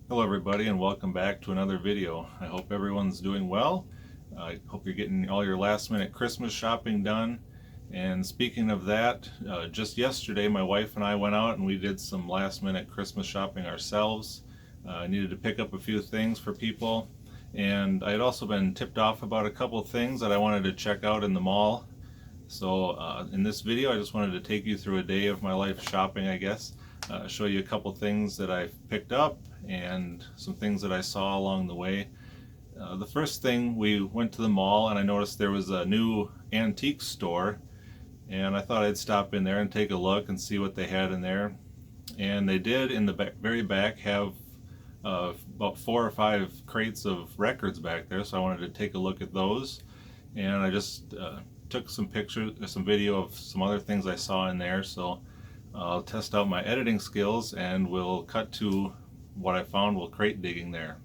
Hello everybody and welcome back to another video. I hope everyone's doing well. I hope you're getting all your last minute Christmas shopping done. And speaking of that, just yesterday my wife and I went out and we did some last minute Christmas shopping ourselves. I needed to pick up a few things for people, and I had also been tipped off about a couple things that I wanted to check out in the mall. So in this video I just wanted to take you through a day of my life shopping, I guess. Show you a couple things that I've picked up and some things that I saw along the way. The first thing, we went to the mall and I noticed there was a new antique store, and I thought I'd stop in there and take a look and see what they had in there. And they did, in the very back, have about 4 or 5 crates of records back there, so I wanted to take a look at those. And I just took some pictures, some video of some other things I saw in there, so I'll test out my editing skills and we'll cut to what I found while crate digging there.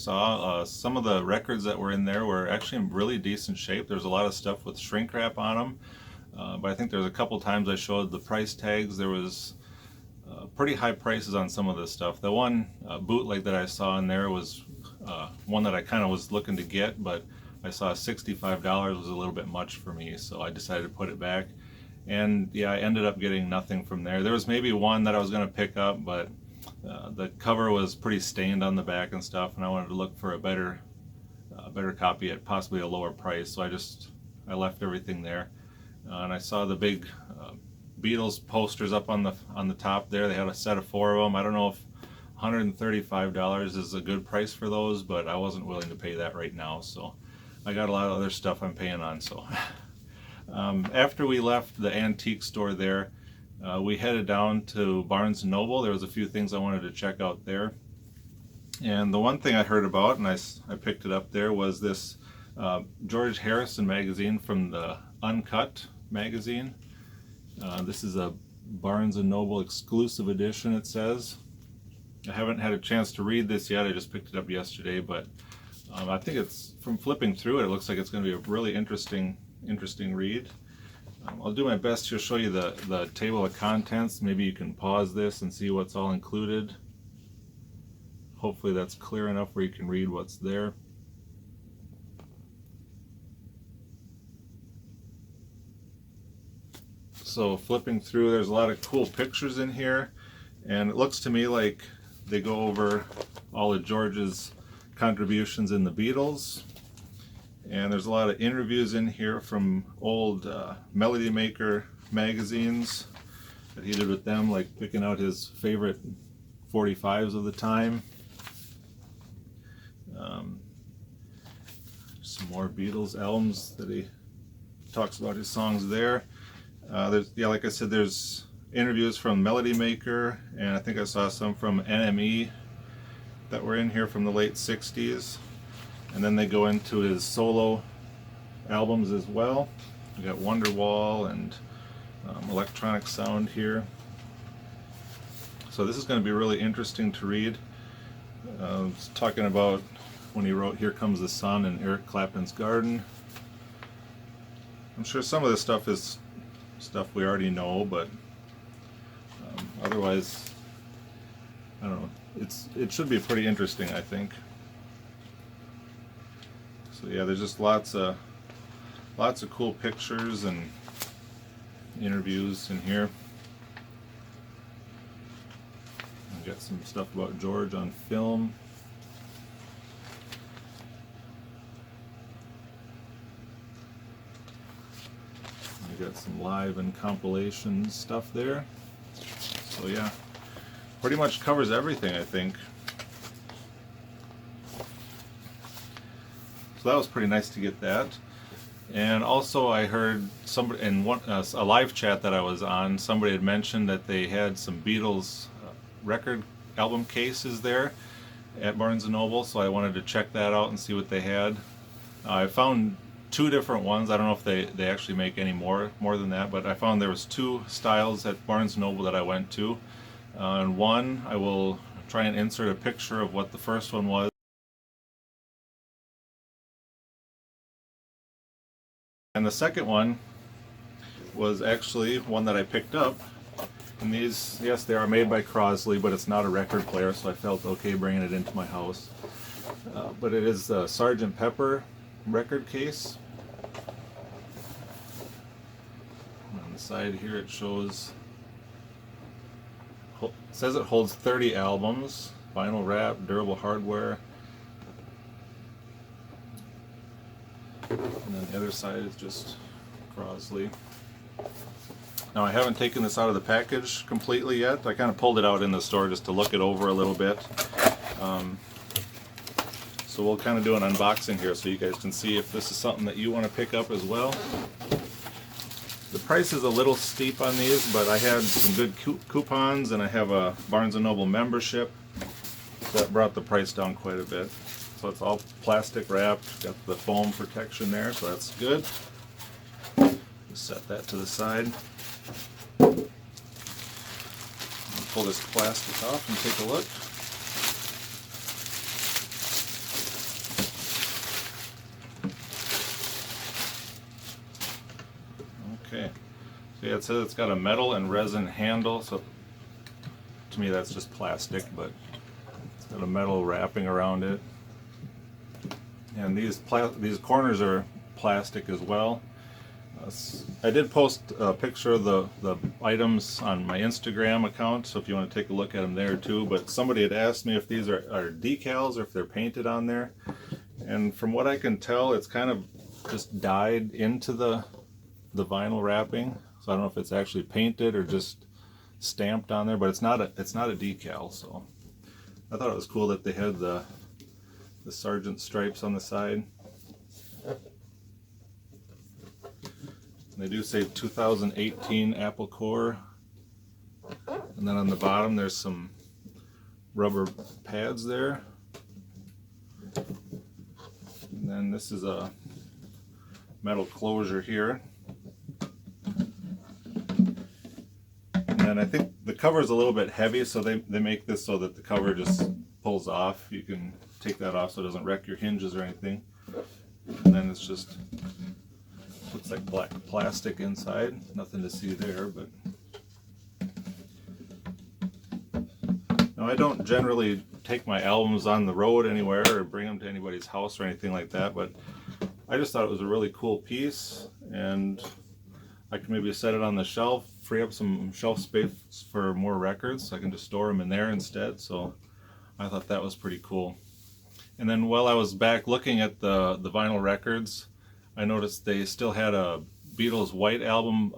saw. Some of the records that were in there were actually in really decent shape. There's a lot of stuff with shrink wrap on them, but I think there's a couple times I showed the price tags. There was pretty high prices on some of this stuff. The one bootleg that I saw in there was one that I kind of was looking to get, but I saw $65 was a little bit much for me, so I decided to put it back. And yeah, I ended up getting nothing from there. There was maybe one that I was going to pick up, but the cover was pretty stained on the back and stuff, and I wanted to look for a better copy at possibly a lower price, so I left everything there. And I saw the big Beatles posters up on the top there. They had a set of 4 of them. I don't know if $135 is a good price for those, but I wasn't willing to pay that right now, so I got a lot of other stuff I'm paying on. So after we left the antique store there, we headed down to Barnes & Noble. There was a few things I wanted to check out there. And the one thing I heard about, and I picked it up there, was this George Harrison magazine from the Uncut magazine. This is a Barnes & Noble exclusive edition, it says. I haven't had a chance to read this yet. I just picked it up yesterday, but I think it's, from flipping through it looks like it's going to be a really interesting read. I'll do my best to show you the table of contents. Maybe you can pause this and see what's all included. Hopefully that's clear enough where you can read what's there. So flipping through, there's a lot of cool pictures in here, and it looks to me like they go over all of George's contributions in the Beatles. And there's a lot of interviews in here from old Melody Maker magazines that he did with them, like picking out his favorite 45s of the time. Some more Beatles albums that he talks about his songs there. Like I said, there's interviews from Melody Maker, and I think I saw some from NME that were in here from the late 60s. And then they go into his solo albums as well. We got Wonderwall and Electronic Sound here. So this is going to be really interesting to read. It's talking about when he wrote Here Comes the Sun and Eric Clapton's Garden. I'm sure some of this stuff is stuff we already know, but otherwise, I don't know. It should be pretty interesting, I think. So yeah, there's just lots of cool pictures and interviews in here. We got some stuff about George on film. We got some live and compilation stuff there. So yeah, pretty much covers everything, I think. So that was pretty nice to get that. And also I heard somebody in a live chat that I was on, somebody had mentioned that they had some Beatles record album cases there at Barnes & Noble, so I wanted to check that out and see what they had. I found 2 different ones. I don't know if they actually make any more than that, but I found there was 2 styles at Barnes & Noble that I went to. And one, I will try and insert a picture of what the first one was. And the second one was actually one that I picked up. And these, yes, they are made by Crosley, but it's not a record player, so I felt okay bringing it into my house. But it is a Sgt. Pepper record case. On the side here it shows, it says it holds 30 albums, vinyl wrap, durable hardware. And then the other side is just Crosley. Now I haven't taken this out of the package completely yet. I kind of pulled it out in the store just to look it over a little bit. So we'll kind of do an unboxing here so you guys can see if this is something that you want to pick up as well. The price is a little steep on these, but I had some good coupons and I have a Barnes & Noble membership that brought the price down quite a bit. So it's all plastic wrapped, got the foam protection there, so that's good. Just set that to the side. Pull this plastic off and take a look. Okay, so yeah, it says it's got a metal and resin handle, so to me that's just plastic, but it's got a metal wrapping around it. And these corners are plastic as well. I did post a picture of the items on my Instagram account, so if you want to take a look at them there too. But somebody had asked me if these are decals or if they're painted on there. And from what I can tell, it's kind of just dyed into the vinyl wrapping. So I don't know if it's actually painted or just stamped on there, but it's not a decal. So I thought it was cool that they had the sergeant stripes on the side. They do say 2018 Apple Core, and then on the bottom there's some rubber pads there. And then this is a metal closure here. And then I think the cover is a little bit heavy, so they make this so that the cover just pulls off. You can take that off so it doesn't wreck your hinges or anything. And then it's just looks like black plastic inside. Nothing to see there, but now I don't generally take my albums on the road anywhere or bring them to anybody's house or anything like that, but I just thought it was a really cool piece, and I can maybe set it on the shelf, free up some shelf space for more records, so I can just store them in there instead. So I thought that was pretty cool. And then while I was back looking at the vinyl records, I noticed they still had a Beatles White Album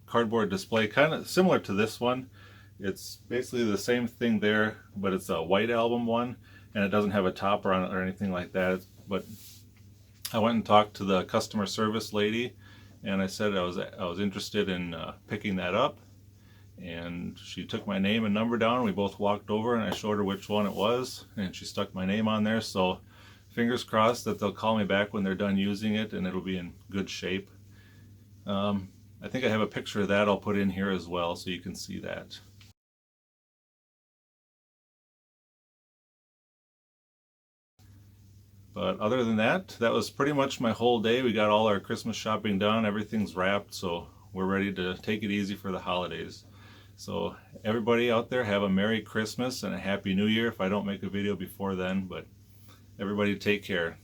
cardboard display, kind of similar to this one. It's basically the same thing there, but it's a White Album one, and it doesn't have a topper on it or anything like that. But I went and talked to the customer service lady, and I said I was interested in picking that up, and she took my name and number down. We both walked over, and I showed her which one it was, and she stuck my name on there. So fingers crossed that they'll call me back when they're done using it and it'll be in good shape. I think I have a picture of that I'll put in here as well so you can see that. But other than that, that was pretty much my whole day. We got all our Christmas shopping done. Everything's wrapped, so we're ready to take it easy for the holidays. So everybody out there, have a Merry Christmas and a Happy New Year if I don't make a video before then. But everybody take care.